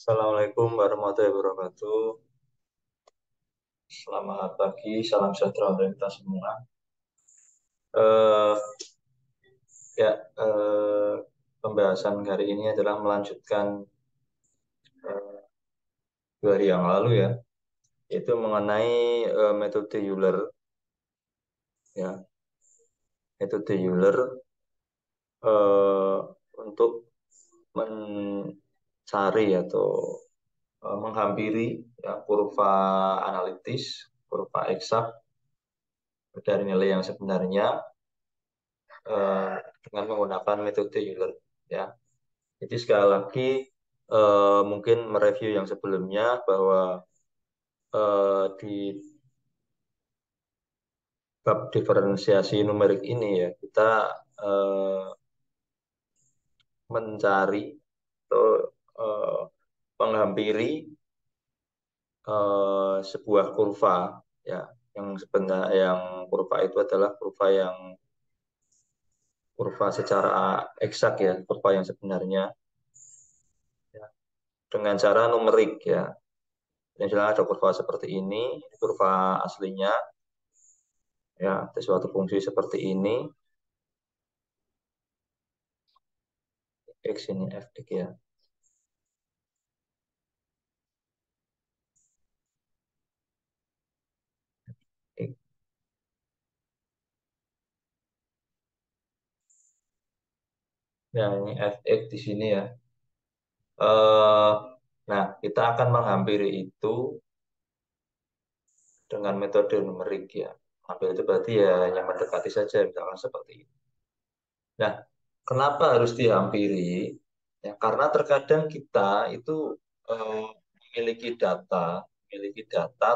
Assalamualaikum warahmatullahi wabarakatuh. Selamat pagi, salam sejahtera untuk kita semua. Eh, ya, pembahasan hari ini adalah melanjutkan eh, 2 hari yang lalu ya, yaitu mengenai metode Euler. Ya, metode Euler eh, untuk mencari atau menghampiri ya, kurva analitis, kurva eksak dari nilai yang sebenarnya dengan menggunakan metode Euler. Ya. Jadi sekali lagi mungkin mereview yang sebelumnya bahwa di bab diferensiasi numerik ini ya kita eh, mencari atau eh, menghampiri sebuah kurva ya yang sebenarnya yang kurva itu adalah kurva secara eksak ya kurva yang sebenarnya ya, dengan cara numerik ya. Misalnya ada kurva seperti ini kurva aslinya ya ada suatu fungsi seperti ini x ini fx ya. X. Ya ini fx di sini ya. eh nah kita akan menghampiri itu dengan metode numerik ya. Hampir itu berarti ya yang mendekati saja misalkan seperti ini. Nah kenapa harus dihampiri ya karena terkadang kita itu eh, memiliki data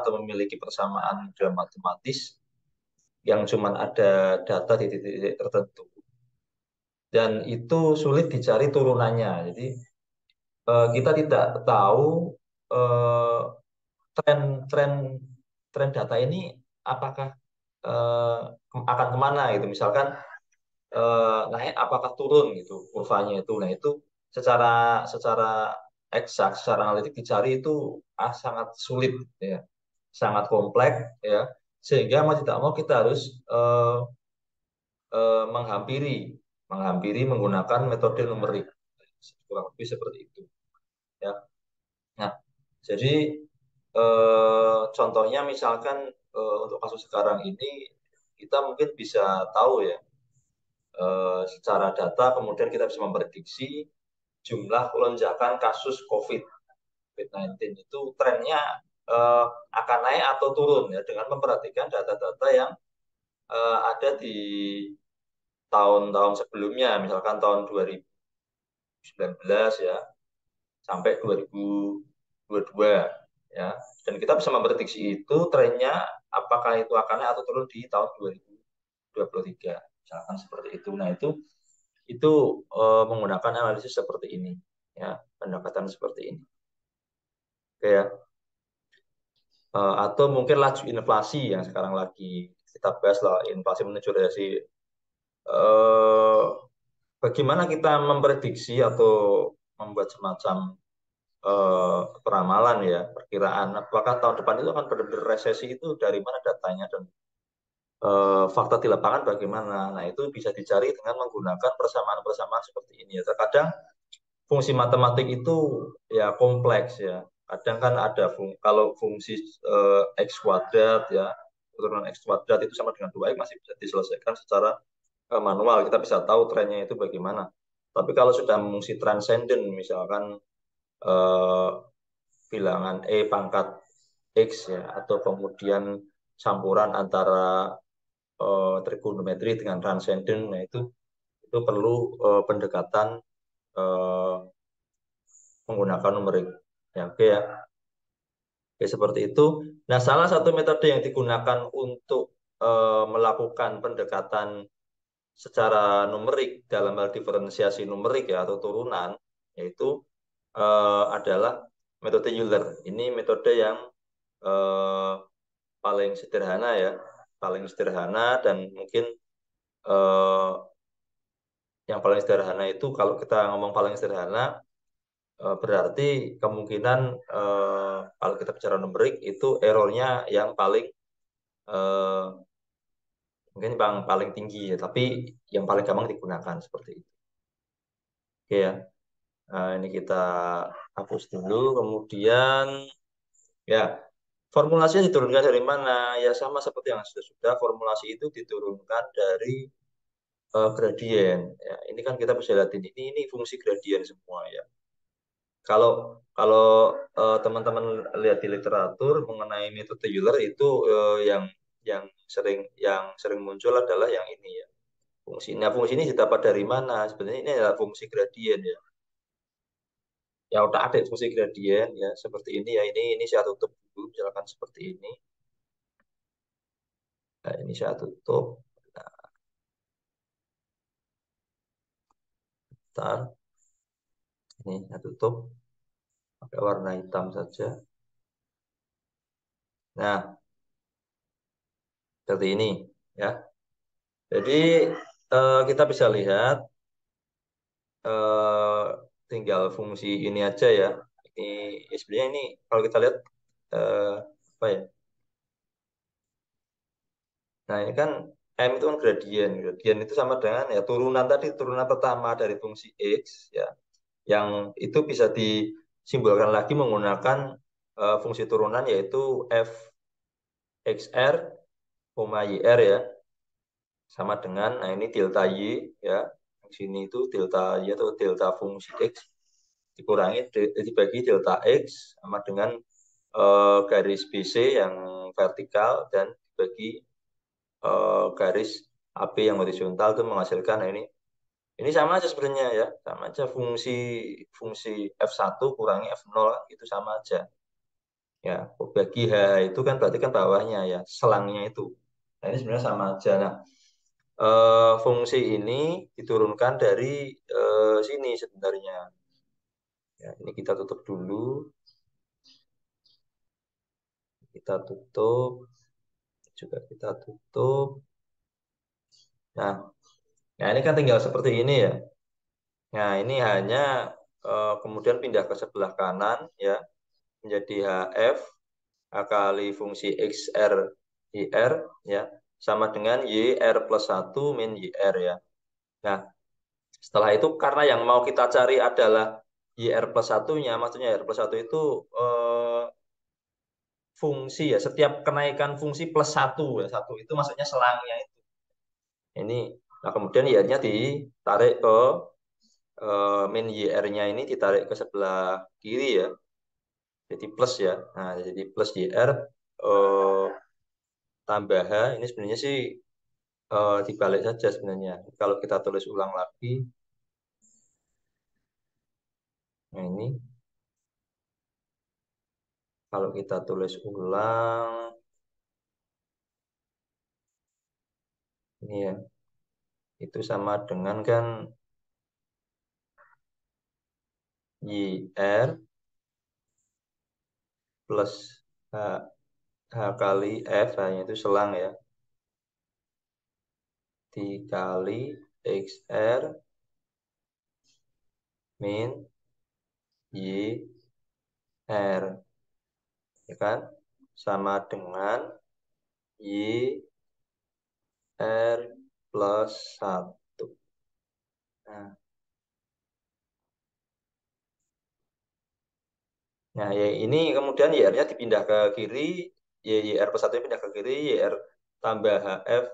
atau memiliki persamaan dalam matematis yang cuma ada data di titik-titik tertentu dan itu sulit dicari turunannya. Jadi kita tidak tahu eh, tren tren tren data ini apakah eh, akan kemana gitu. Misalkan naik apakah turun gitu kurvanya itu. Nah itu secara secara eksak, secara analitik dicari itu sangat sulit ya, sangat kompleks ya. Sehingga mau tidak mau kita harus menghampiri menggunakan metode numerik kurang lebih seperti itu ya. Nah, jadi contohnya misalkan untuk kasus sekarang ini kita mungkin bisa tahu ya secara data kemudian kita bisa memprediksi jumlah lonjakan kasus COVID-19 itu trennya eh, akan naik atau turun ya dengan memperhatikan data-data yang ada di tahun-tahun sebelumnya misalkan tahun 2019 ya sampai 2022 ya. Dan kita bisa memprediksi itu trennya apakah itu akan naik atau turun di tahun 2023 misalkan seperti itu. Nah, itu menggunakan analisis seperti ini ya, pendekatan seperti ini. Oke ya. Atau mungkin laju inflasi yang sekarang lagi kita bahas lah inflasi menuju resesi. Eh, Bagaimana kita memprediksi atau membuat semacam peramalan ya, perkiraan apakah tahun depan itu akan benar-benar resesi itu dari mana datanya dan fakta di lapangan bagaimana. Nah, itu bisa dicari dengan menggunakan persamaan-persamaan seperti ini ya. Terkadang fungsi matematik itu ya kompleks ya. Kadang kan ada kalau fungsi x kuadrat ya, keturunan x kuadrat itu sama dengan 2x masih bisa diselesaikan secara manual. Kita bisa tahu trennya itu bagaimana. Tapi kalau sudah fungsi transenden misalkan eh, bilangan pangkat X ya atau kemudian campuran antara trigonometri dengan transenden nah itu perlu pendekatan eh, menggunakan numerik ya oke ya oke seperti itu. Nah salah satu metode yang digunakan untuk melakukan pendekatan secara numerik dalam hal diferensiasi numerik ya atau turunan yaitu adalah metode Euler. Ini metode yang eh, paling sederhana ya, paling sederhana dan mungkin eh, yang paling sederhana itu kalau kita ngomong paling sederhana berarti kemungkinan kalau kita bicara numerik itu errornya yang paling eh, mungkin paling tinggi ya, tapi yang paling gampang digunakan seperti itu. Oke ya. Nah, ini kita hapus dulu. Kemudian ya formulasinya diturunkan dari mana? Ya sama seperti yang sudah-sudah. Formulasi itu diturunkan dari gradien. Ya, ini kan kita bisa lihat ini fungsi gradien semua ya. Kalau kalau teman-teman lihat di literatur mengenai metode Euler itu yang yang sering muncul adalah yang ini ya. Fungsi. Nah, fungsi ini didapat dari mana? Sebenarnya ini adalah fungsi gradien ya. Ya udah ada fungsi gradien ya seperti ini ya. Ini saya tutup dulu misalkan seperti ini. Nah, ini saya tutup. Nah, bentar. Ini saya tutup pakai warna hitam saja. Nah, seperti ini ya. Jadi kita bisa lihat eh, tinggal fungsi ini aja ya. Ini sebenarnya ini kalau kita lihat eh, apa ya? Nah ini kan M itu kan gradien. Gradien itu sama dengan ya turunan tadi turunan pertama dari fungsi X ya. Yang itu bisa disimbolkan lagi menggunakan fungsi turunan yaitu f x r, y r ya. Sama dengan nah ini delta y ya. Di sini itu delta y atau delta fungsi X dikurangi dibagi delta X sama dengan garis BC yang vertikal dan dibagi garis AB yang horizontal itu menghasilkan nah ini sama aja sebenarnya ya, sama aja fungsi fungsi F1 kurangi F0 itu sama aja. Ya, bagi H itu kan berarti kan bawahnya ya, selangnya itu. Nah, ini sebenarnya sama aja. Nah, fungsi ini diturunkan dari sini sebenarnya. Ya, ini kita tutup dulu, kita tutup, juga kita tutup. Nah, nah ini kan tinggal seperti ini ya. Nah, ini hanya kemudian pindah ke sebelah kanan ya menjadi HF kali fungsi XR YR ya sama dengan YR plus 1 min YR ya. Nah, setelah itu karena yang mau kita cari adalah YR plus satunya, maksudnya YR plus satu itu fungsi ya, setiap kenaikan fungsi plus satu ya, satu itu maksudnya selangnya itu. Ini, nah kemudian YR-nya ditarik ke min YR-nya ini ditarik ke sebelah kiri ya, jadi plus ya. Nah, jadi plus YR eh, tambah H, ini sebenarnya sih dibalik saja sebenarnya. Kalau kita tulis ulang lagi, nah ini kalau kita tulis ulang, ini ya, itu sama dengan kan YR plus H, H kali F, hanya itu selang ya, dikali XR min YR, ya kan? Sama dengan YR plus satu. Nah, nah, ya ini kemudian YR-nya dipindah ke kiri, YR plus 1 pindah ke kiri, YR tambah HF,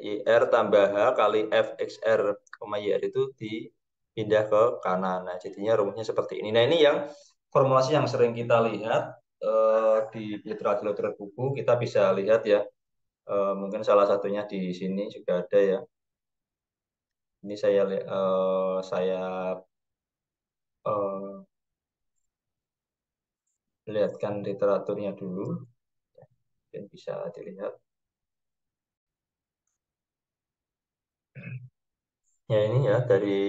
YR tambah H kali FXR, YR itu dipindah ke kanan. Nah, jadinya rumusnya seperti ini. Nah, ini yang formulasi yang sering kita lihat di literatur buku, kita bisa lihat ya. Mungkin salah satunya di sini juga ada ya. Ini saya eh, lihatkan literaturnya dulu, dan bisa dilihat. Ya ini ya dari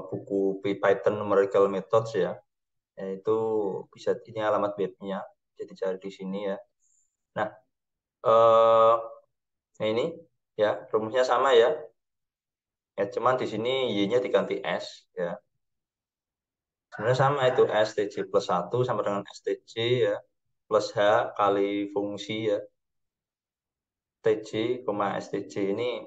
buku Python Numerical Methods ya, yaitu bisa ini alamat webnya, jadi cari di sini ya. Nah, eh, nah ini ya rumusnya sama ya, ya cuman di sini y-nya diganti s ya. Sebenarnya sama itu STJ plus 1 sama dengan STJ ya plus H kali fungsi ya TJ, STJ ini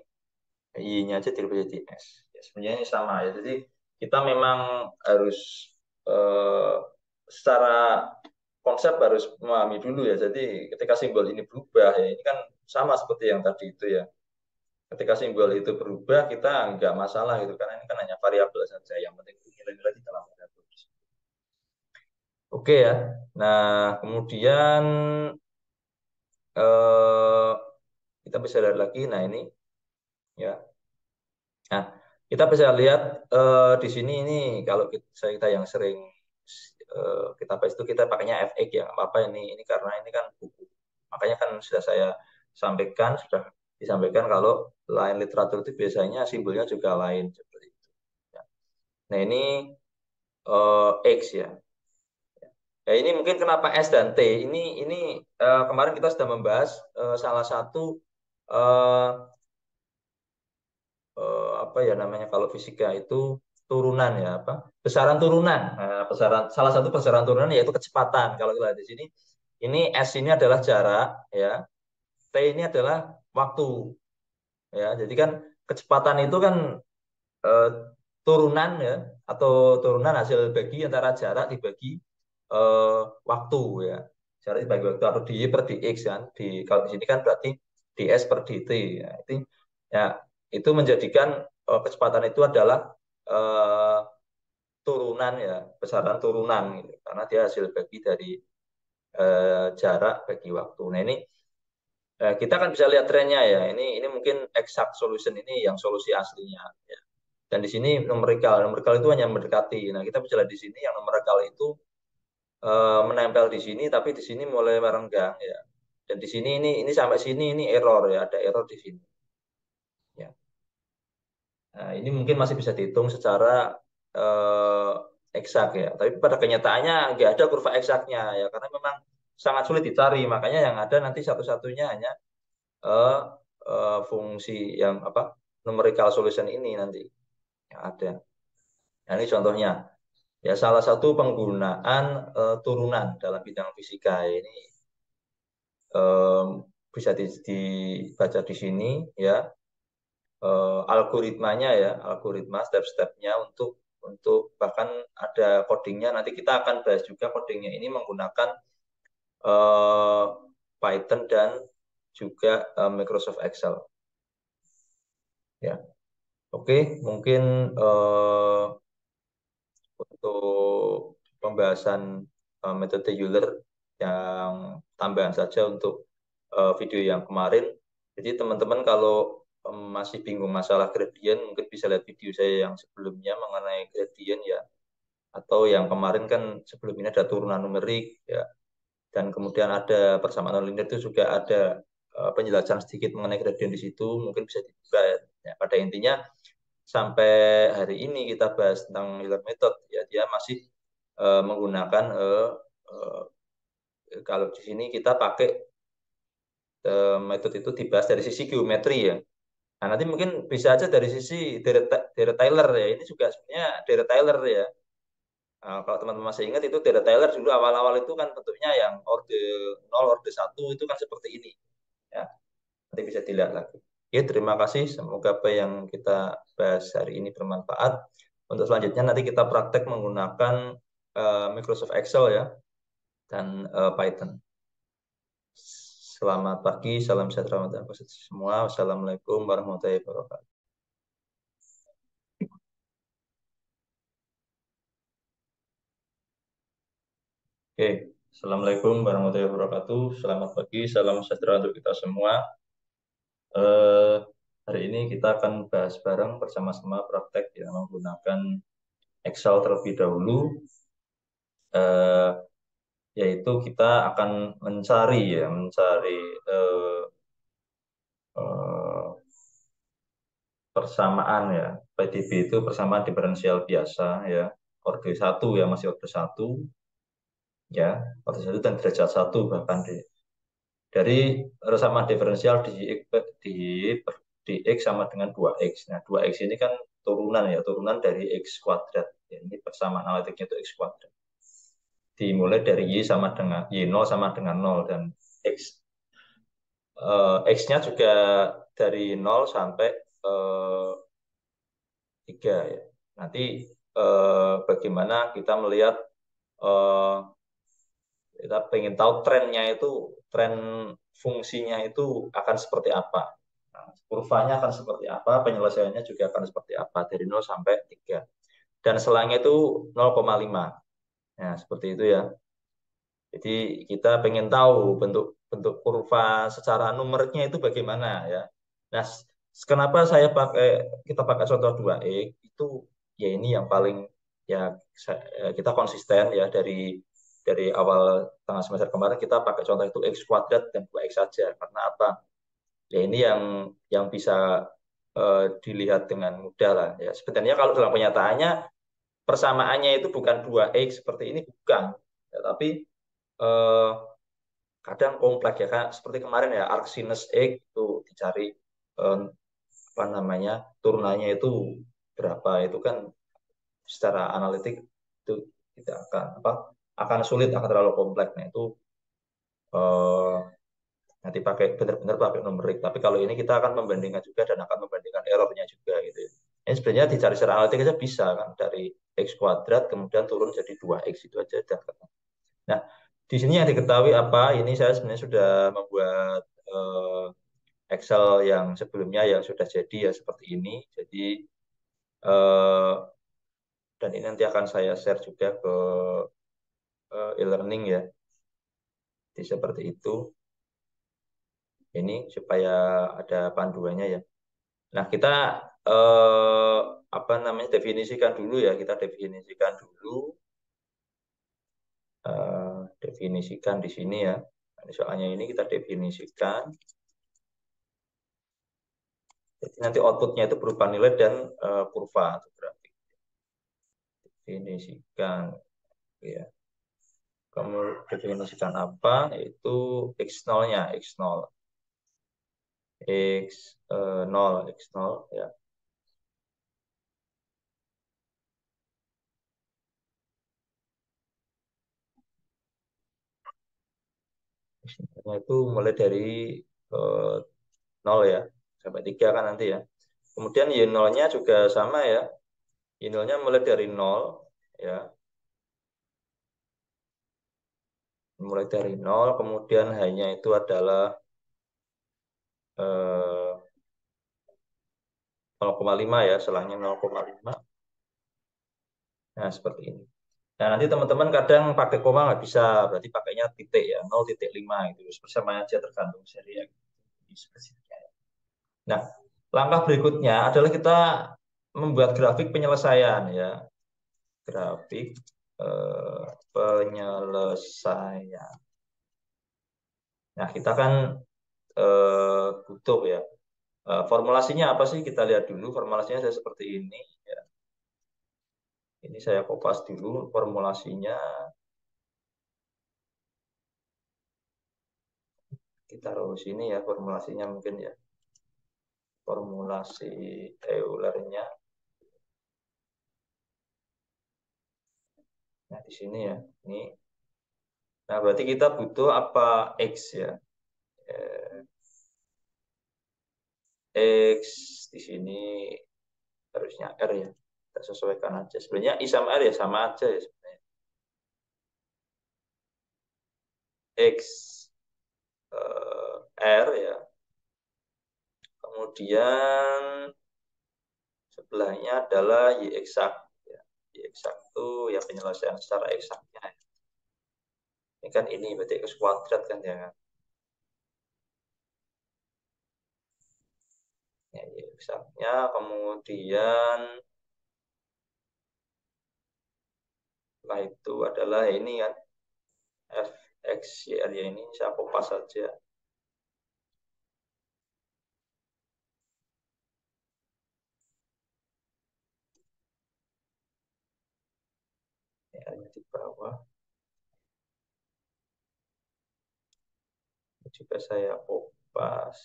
Y-nya aja dirubah jadi S. Ya, sebenarnya ini sama ya. Jadi kita memang harus eh, secara konsep harus memahami dulu ya. Jadi ketika simbol ini berubah ya ini kan sama seperti yang tadi itu ya. Ketika simbol itu berubah kita nggak masalah gitu karena ini kan hanya variabel saja. Yang penting itu nilai-nilai di dalam variabel. Oke ya. Nah kemudian eh, kita bisa lihat lagi. Nah ini ya. Nah, kita bisa lihat di sini ini kalau kita yang sering kita bahas itu kita pakainya FX ya, nggak apa-apa ini karena ini kan buku. Makanya kan sudah saya sampaikan, sudah disampaikan kalau lain literatur itu biasanya simbolnya juga lain seperti itu. Ya. Nah ini X ya. Ya ini mungkin kenapa S dan T. Ini kemarin kita sudah membahas salah satu eh, apa ya namanya kalau fisika itu turunan ya apa besaran turunan. Nah, salah satu besaran turunan yaitu kecepatan kalau kita lihat di sini ini S ini adalah jarak ya T ini adalah waktu ya jadi kan kecepatan itu kan eh, turunan ya atau turunan hasil bagi antara jarak dibagi eh, waktu ya jarak dibagi waktu atau di Y per dx kan kalau di sini kan berarti ds per dt ya itu ya itu menjadikan kecepatan itu adalah eh, turunan ya besaran turunan gitu karena dia hasil bagi dari jarak bagi waktu. Nah ini kita kan bisa lihat trennya ya. Ini mungkin exact solution ini yang solusi aslinya. Ya. Dan di sini numerikal itu hanya mendekati. Nah kita bisa lihat di sini yang numerikal itu menempel di sini, tapi di sini mulai merenggang ya. Dan di sini ini sampai sini ini error ya, ada error di sini. Ya. Nah, ini mungkin masih bisa dihitung secara eh, eksak ya. Tapi pada kenyataannya nggak ada kurva eksaknya ya, karena memang sangat sulit dicari. Makanya yang ada nanti satu-satunya hanya eh, fungsi yang apa numerical solution ini nanti yang ada. Nah, ini contohnya. Ya, salah satu penggunaan turunan dalam bidang fisika ini em, bisa dibaca di sini ya algoritmanya ya algoritma step-stepnya untuk bahkan ada codingnya nanti kita akan bahas juga codingnya ini menggunakan eh, Python dan juga Microsoft Excel ya oke mungkin eh, untuk pembahasan metode Euler yang tambahan saja untuk video yang kemarin. Jadi teman-teman kalau masih bingung masalah gradient, mungkin bisa lihat video saya yang sebelumnya mengenai gradient ya. Atau yang kemarin kan sebelum ini ada turunan numerik ya. Dan kemudian ada persamaan nonlinear itu juga ada penjelasan sedikit mengenai gradient di situ, mungkin bisa dibuka ya. Ya, pada intinya sampai hari ini kita bahas tentang Euler method ya dia masih menggunakan kalau di sini kita pakai metode itu dibahas dari sisi geometri ya. Nah, nanti mungkin bisa aja dari sisi Deret Taylor ya. Ini juga sebenarnya Deret Taylor ya. Nah, kalau teman-teman masih ingat itu Deret Taylor dulu awal-awal itu kan bentuknya yang orde 0, orde 1 itu kan seperti ini. Ya, nanti bisa dilihat lagi. Oke, terima kasih. Semoga apa yang kita bahas hari ini bermanfaat. Untuk selanjutnya nanti kita praktek menggunakan Microsoft Excel ya dan Python. Selamat pagi, salam sejahtera untuk semua. Wassalamualaikum warahmatullahi wabarakatuh. Oke, Assalamualaikum warahmatullahi wabarakatuh. Selamat pagi, salam sejahtera untuk kita semua. Eh, Hari ini kita akan bahas bareng bersama-sama praktek yang menggunakan Excel terlebih dahulu. Eh, Yaitu kita akan mencari eh, eh, persamaan ya. PDB itu persamaan diferensial biasa ya. Orde 1 ya, masih orde 1 ya. Orde 1 dan derajat 1 bahkan dari persamaan diferensial di, di X sama dengan 2X. Nah, 2X ini kan turunan ya, turunan dari X kuadrat. Ya, ini persamaan analitiknya itu X kuadrat. Dimulai dari Y sama dengan Y0 sama dengan nol dan X-nya juga dari nol sampai eh, 3 ya. Nanti bagaimana kita melihat eh, kita pengen tahu trennya itu, tren fungsinya itu akan seperti apa. Nah, kurvanya akan seperti apa, penyelesaiannya juga akan seperti apa dari nol sampai 3. Dan selangnya itu 0,5. Nah, seperti itu ya. Jadi kita pengen tahu bentuk bentuk kurva secara numeriknya itu bagaimana ya. Nah, kenapa kita pakai contoh 2x itu ya ini yang paling ya kita konsisten ya dari awal tengah semester kemarin kita pakai contoh itu x kuadrat dan 2x saja. Karena apa? Ya ini yang bisa dilihat dengan mudah lah ya. Sebenarnya kalau dalam kenyataannya persamaannya itu bukan 2x seperti ini bukan. Ya, tapi eh, kadang kompleks ya kan seperti kemarin ya arc sinus X itu dicari eh, apa namanya turunannya itu berapa itu kan secara analitik itu tidak akan sulit akan terlalu kompleks. Nah itu eh, nanti pakai benar-benar pakai numerik, tapi kalau ini kita akan membandingkan juga dan akan membandingkan errornya juga gitu ya. Ini sebenarnya dicari secara analitik aja bisa kan dari x kuadrat kemudian turun jadi 2x itu aja dan nah, di sini yang diketahui apa? Ini saya sebenarnya sudah membuat Excel yang sebelumnya yang sudah jadi ya seperti ini. Jadi eh, dan ini nanti akan saya share juga ke e-learning ya. Jadi seperti itu. Ini supaya ada panduannya ya. Nah, kita eh, apa namanya definisikan dulu ya. Kita definisikan dulu, definisikan di sini ya. Nah, soalnya ini kita definisikan. Jadi nanti outputnya itu berupa nilai dan kurva atau grafik. Definisikan ya. Kamu definisikan apa? Yaitu x0-nya, x0. X0 ya. X0-nya itu mulai dari eh, 0 ya, sampai 3 kan nanti ya. Kemudian Y0-nya juga sama ya. Y0-nya mulai dari 0 ya. Mulai dari 0, kemudian hanya itu adalah 0,5 ya, selangnya 0,5. Nah, seperti ini. Nah, nanti teman-teman kadang pakai koma nggak bisa, berarti pakainya titik ya, 0,5 itu. Bersama aja tergantung seri ya. Spesifiknya. Nah, langkah berikutnya adalah kita membuat grafik penyelesaian ya. Grafik eh, penyelesaian. Nah, kita kan butuh ya. Formulasinya apa sih? Kita lihat dulu formulasinya saya seperti ini. Ya. Ini saya kopas dulu formulasinya. Kita taruh sini ya formulasinya mungkin ya. Formulasi Eulernya. Nah, di sini ya. Ini. Nah, berarti kita butuh apa X ya. Eh, X di sini harusnya R ya. Kita sesuaikan aja. Sebenarnya I sama R ya sama aja ya sebenarnya. X R ya. Kemudian sebelahnya adalah Y eksak. Ya. Y eksak itu ya penyelesaian secara eksaknya. Ini kan ini berarti X kuadrat kan ya. Ya, Y eksaknya kemudian setelah itu adalah ini kan fx y r ya ini saya kopas saja. Ya, di bawah ini juga saya kopas.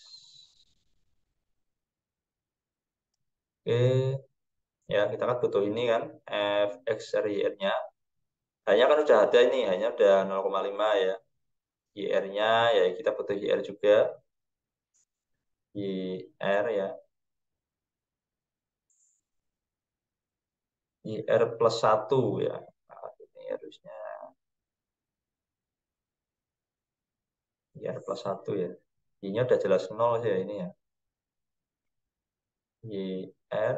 Oke. Ya, kita kan butuh ini kan, fx dari yr-nya. Hanya kan udah ada ini, hanya udah 0,5 ya. YR-nya, ya kita butuh YR juga. YR ya. YR plus 1 ya. Nah, ini harusnya YR plus 1 ya. Y-nya udah jelas 0 sih ya ini ya. YR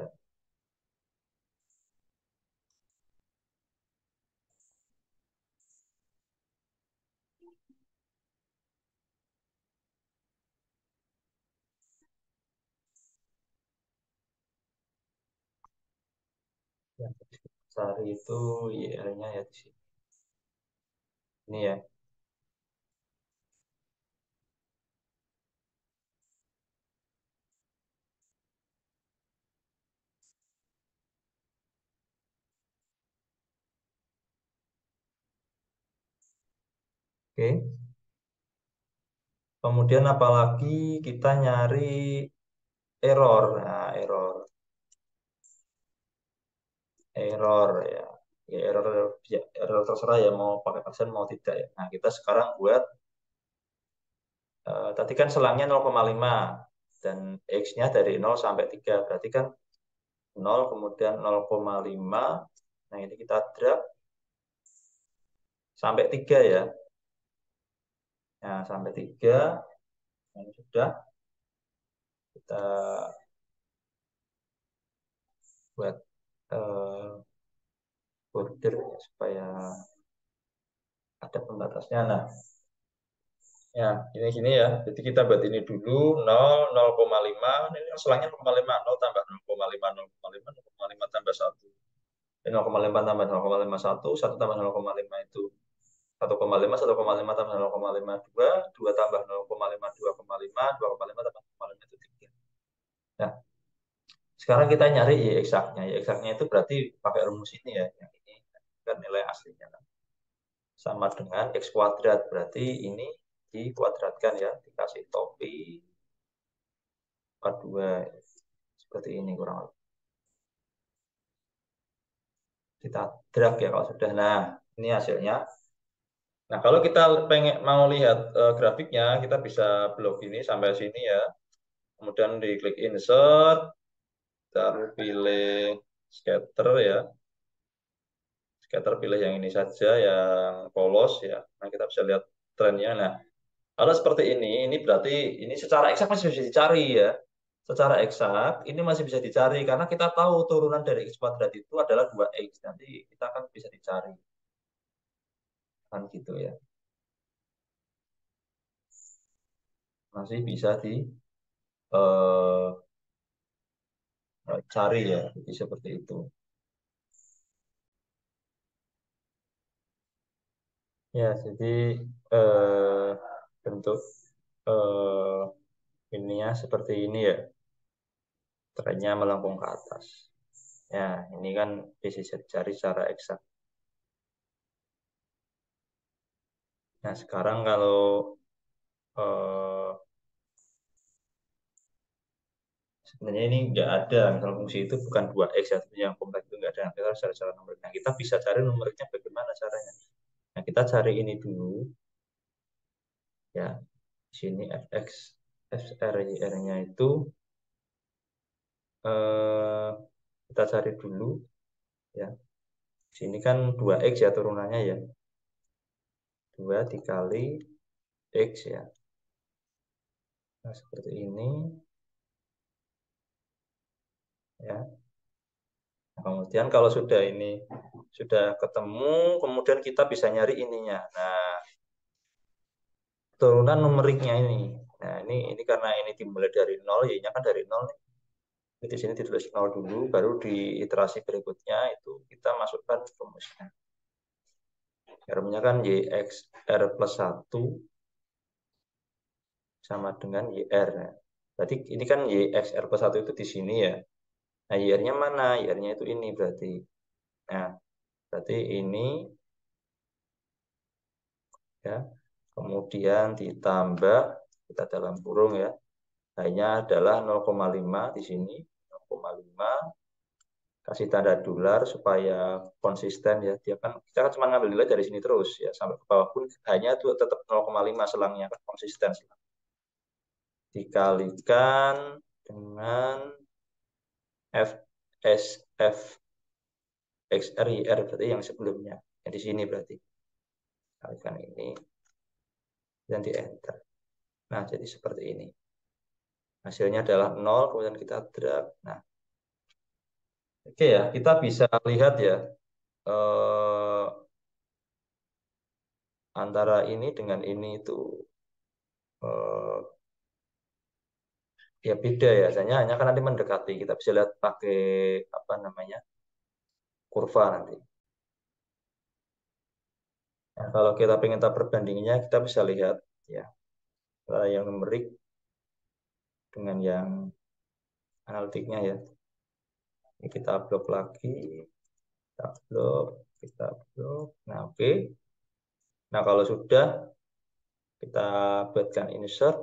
yang cari itu YR-nya ya di sini. Ini ya. Oke. Kemudian apalagi kita nyari error. Nah, error ya. Ya, error terserah ya mau pakai persen mau tidak ya. Nah, kita sekarang buat tadi kan selangnya 0,5 dan x-nya dari 0 sampai 3. Berarti kan 0 kemudian 0,5. Nah, ini kita drag sampai 3 ya. Nah, sampai 3 ini sudah kita buat eh, border ya, supaya ada pembatasnya. Nah, ya, ini sini ya. Jadi kita buat ini dulu 0, 0,5. Ini selangnya 0,5. 0 tambah 0,5, 0,5, 0,5 tambah 1. 0,5 tambah 0,5, 1, 1 tambah 0,5 itu 1,5, 1,5 tambah 0,5, 2, 2 tambah 0,5, 2,5, 2,5 tambah 0,5 itu 3. Nah, sekarang kita nyari Y eksaknya. Y eksaknya itu berarti pakai rumus ini ya. Yang ini kan nilai aslinya kan. Sama dengan X kuadrat. Berarti ini dikuadratkan ya. Dikasih topi 42. Seperti ini kurang lebih. Kita drag ya kalau sudah. Nah, ini hasilnya. Nah, kalau kita pengen mau lihat grafiknya, kita bisa blok ini sampai sini ya. Kemudian diklik insert, lalu pilih scatter ya. Scatter pilih yang ini saja, yang polos ya. Nah, kita bisa lihat trennya. Nah, kalau seperti ini berarti ini secara eksak masih bisa dicari ya. Secara eksak ini masih bisa dicari karena kita tahu turunan dari x kuadrat itu adalah 2x. Nanti kita akan bisa dicari. Kan gitu ya. Masih bisa eh, cari ya. Jadi seperti itu. Ya, jadi eh, bentuk ininya seperti ini ya, trennya melengkung ke atas. Ya, ini kan bisa dicari secara eksak. Nah, sekarang kalau eh, sebenarnya ini nggak ada, misal fungsi itu bukan 2x ya, yang kompleks itu nggak ada. Nah, kita harus cari cara numerik. Nah, kita bisa cari numeriknya bagaimana caranya. Nah, kita cari ini dulu, ya. Di sini fx, fr-nya itu eh, kita cari dulu, ya. Di sini kan 2x ya turunannya ya. 2 dikali X ya. Nah, seperti ini ya. Nah, kemudian kalau sudah ini sudah ketemu, kemudian kita bisa nyari ininya. Nah, turunan numeriknya ini. Nah, ini karena ini dimulai dari nol, y-nya kan dari nol nih. Jadi di sini ditulis nol dulu, baru di iterasi berikutnya itu kita masukkan rumusnya. Rumusnya kan YX R plus 1 sama dengan YR. Nah, berarti ini kan YX R plus 1 itu di sini ya. Nah, YR-nya mana? YR-nya itu ini berarti. Nah, berarti ini ya. Kemudian ditambah kita dalam kurung ya. Hanya adalah 0,5 di sini, 0,5 kasih tanda dolar supaya konsisten ya. Dia kan kita kan cuma ngambil nilai dari sini terus ya sampai ke bawah pun hanya tuh tetap 0,5 selangnya kan konsisten. Dikalikan dengan F S F X R Y R berarti yang sebelumnya. Yang di sini berarti kalikan ini dan di enter. Nah, jadi seperti ini. Hasilnya adalah 0, kemudian kita drag. Nah, oke ya, kita bisa lihat ya eh, antara ini dengan ini itu eh, ya beda ya. Hanya kan nanti mendekati. Kita bisa lihat pakai apa namanya kurva nanti. Nah, kalau kita ingin tahu perbandingannya, kita bisa lihat ya antara yang numerik dengan yang analitiknya ya. Ini kita blok lagi, kita blok, kita blok. Nah, oke. Nah, kalau sudah kita buatkan insert.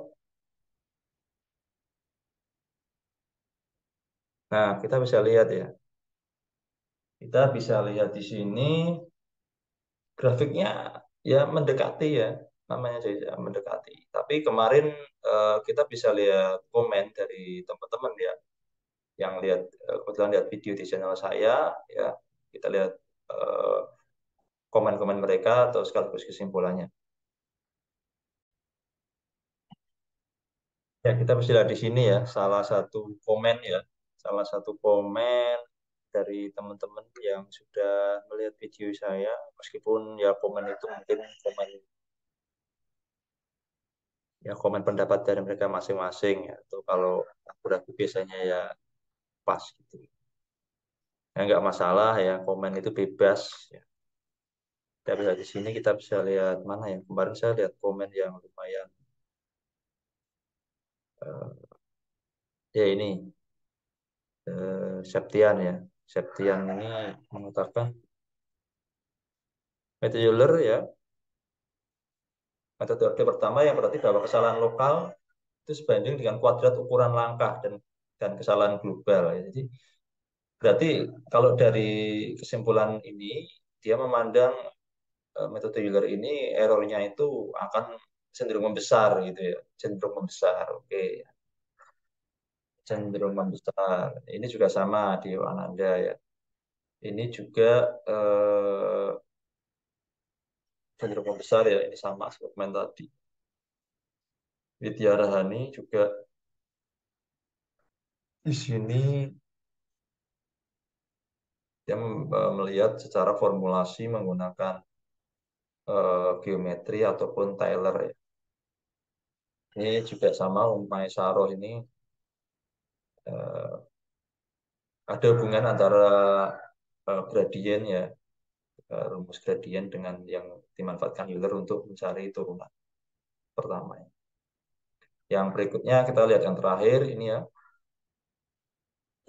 Nah, kita bisa lihat ya. Kita bisa lihat di sini grafiknya ya mendekati ya, namanya saja mendekati. Tapi kemarin kita bisa lihat komen dari teman-teman ya, yang lihat kebetulan lihat video di channel saya ya, kita lihat eh, komen-komen mereka atau sekaligus kesimpulannya. Ya, kita bisa lihat di sini ya, salah satu komen ya, salah satu komen dari teman-teman yang sudah melihat video saya, meskipun ya komen itu mungkin komen ya komen pendapat dari mereka masing-masing ya, atau kalau ragu-ragu biasanya ya pas gitu. Ya nggak masalah ya, komen itu bebas ya. Kita bisa di sini kita bisa lihat mana ya, kemarin saya lihat komen yang lumayan ya ini Septian ya. Septian ini mengatakan metode Euler ya, metode pertama yang berarti bahwa kesalahan lokal itu sebanding dengan kuadrat ukuran langkah dan kesalahan global ya. Jadi berarti kalau dari kesimpulan ini dia memandang metode Euler ini errornya itu akan cenderung membesar gitu ya, cenderung membesar. Oke, cenderung membesar. Ini juga sama di Ananda ya. Ini juga cenderung membesar ya. Ini sama seperti tadi. Widya Rahani juga di sini dia melihat secara formulasi menggunakan geometri ataupun Taylor ya. Ini juga sama Umay Saroh ini eh, ada hubungan antara gradien ya, rumus gradien dengan yang dimanfaatkan Euler untuk mencari turunan pertama. Yang berikutnya kita lihat yang terakhir ini ya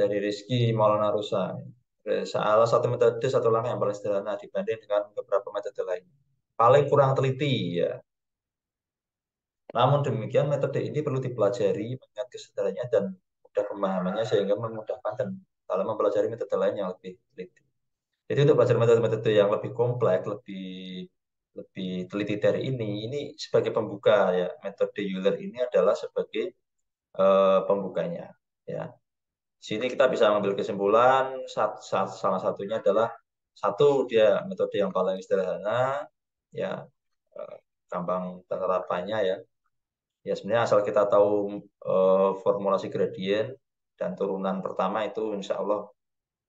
dari Rizky Maulana Rusa. Salah satu metode satu langkah yang paling sederhana dibanding dengan beberapa metode lain. Paling kurang teliti ya. Namun demikian metode ini perlu dipelajari mengingat kesederhananya dan mudah pemahamannya sehingga memudahkan dan dalam mempelajari metode lain yang lebih teliti. Jadi untuk belajar metode-metode yang lebih kompleks, lebih lebih teliti dari ini sebagai pembuka ya. Metode Euler ini adalah sebagai pembukanya ya. Di sini kita bisa mengambil kesimpulan salah satunya adalah satu dia metode yang paling sederhana ya, eh, gampang penerapannya ya. Ya sebenarnya asal kita tahu formulasi gradien dan turunan pertama itu insya Allah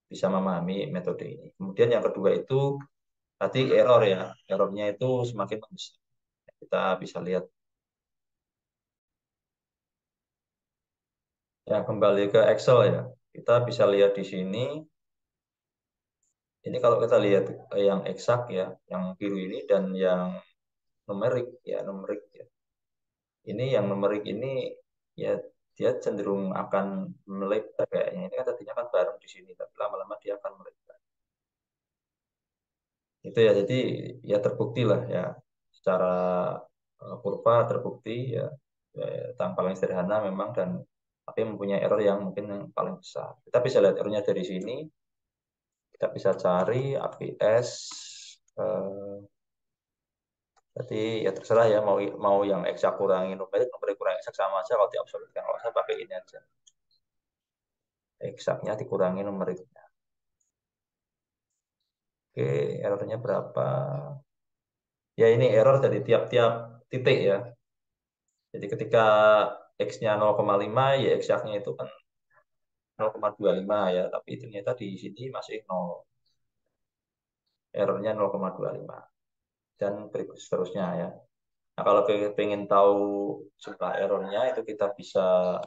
bisa memahami metode ini. Kemudian yang kedua itu tadi error ya, errornya itu semakin membesar. Kita bisa lihat ya, kembali ke Excel ya. Kita bisa lihat di sini. Ini kalau kita lihat yang eksak ya, yang biru ini dan yang numerik ya, numerik ya. Ini yang numerik ini ya dia cenderung akan melebar kayaknya. Ini kan tadinya kan bareng di sini, tapi lama-lama dia akan melebar. Itu ya, jadi ya terbukti lah ya secara kurva terbukti ya, ya tang paling sederhana memang dan tapi mempunyai error yang mungkin yang paling besar. Kita bisa lihat errornya dari sini Kita bisa cari APS. Jadi ya terserah ya mau mau yang eksak kurangin numerik, numerik kurang eksak sama aja kalau diabsolutkan. Kalau saya pakai ini aja. Eksaknya dikurangi numeriknya. Oke, errornya berapa? Ya ini error dari tiap-tiap titik ya. Jadi ketika X-nya 0,5 ya eksaknya itu kan 0,25 ya. Tapi ternyata di sini masih 0. Errornya 0,25. Dan berikut seterusnya ya. Nah kalau pengen tahu jumlah errornya itu kita bisa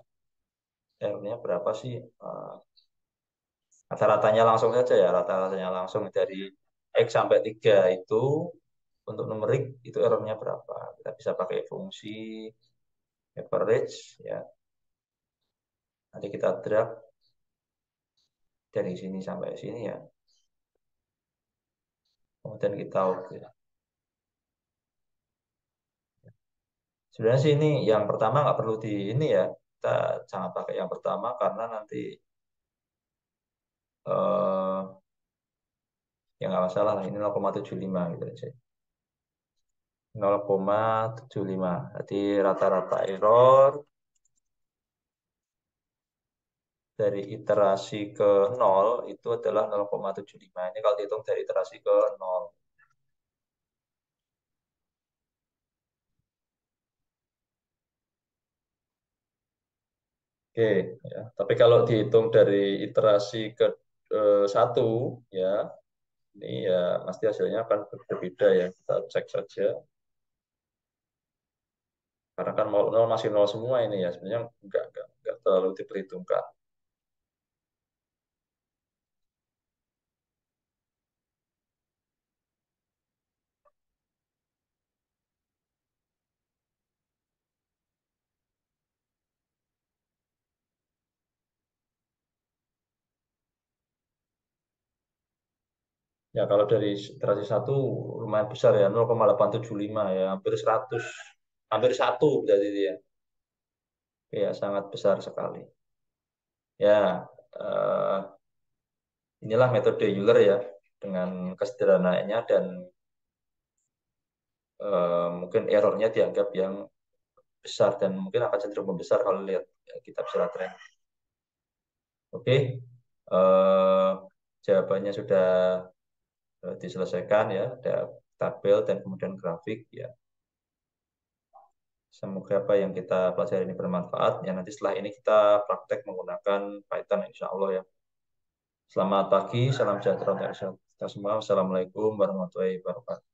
errornya berapa sih? Rata-ratanya langsung saja ya. Rata-ratanya langsung dari X sampai 3 itu untuk numerik itu errornya berapa. Kita bisa pakai fungsi average ya. Nanti kita drag dari sini sampai sini ya. Kemudian kita oke. Sebenarnya sih ini yang pertama nggak perlu di ini ya. Kita jangan pakai yang pertama karena nanti ya nggak masalah lah. Ini 0,75 gitu aja. 0,75. Jadi rata-rata error dari iterasi ke 0 itu adalah 0,75. Ini kalau dihitung dari iterasi ke 0. Oke, ya. Tapi kalau dihitung dari iterasi ke 1, ya, ini ya pasti hasilnya akan berbeda ya. Kita cek saja. Karena kan mau 0 masih 0 semua ini ya. Sebenarnya enggak terlalu diperhitungkan. Ya kalau dari iterasi 1 lumayan besar ya. 0,875 ya. Hampir 100. Hampir 1 jadi dia. Ya sangat besar sekali. Ya, inilah metode Euler ya. Dengan kesederhanaannya dan mungkin errornya dianggap yang besar dan mungkin akan cenderung membesar kalau lihat ya, kitab secara tren. Oke, eh, jawabannya sudah diselesaikan ya, ada tabel dan kemudian grafik ya. Semoga apa yang kita pelajari ini bermanfaat. Ya nanti setelah ini kita praktek menggunakan Python insya Allah ya. Selamat pagi, salam sejahtera untuk kita semua. Wassalamualaikum warahmatullahi wabarakatuh.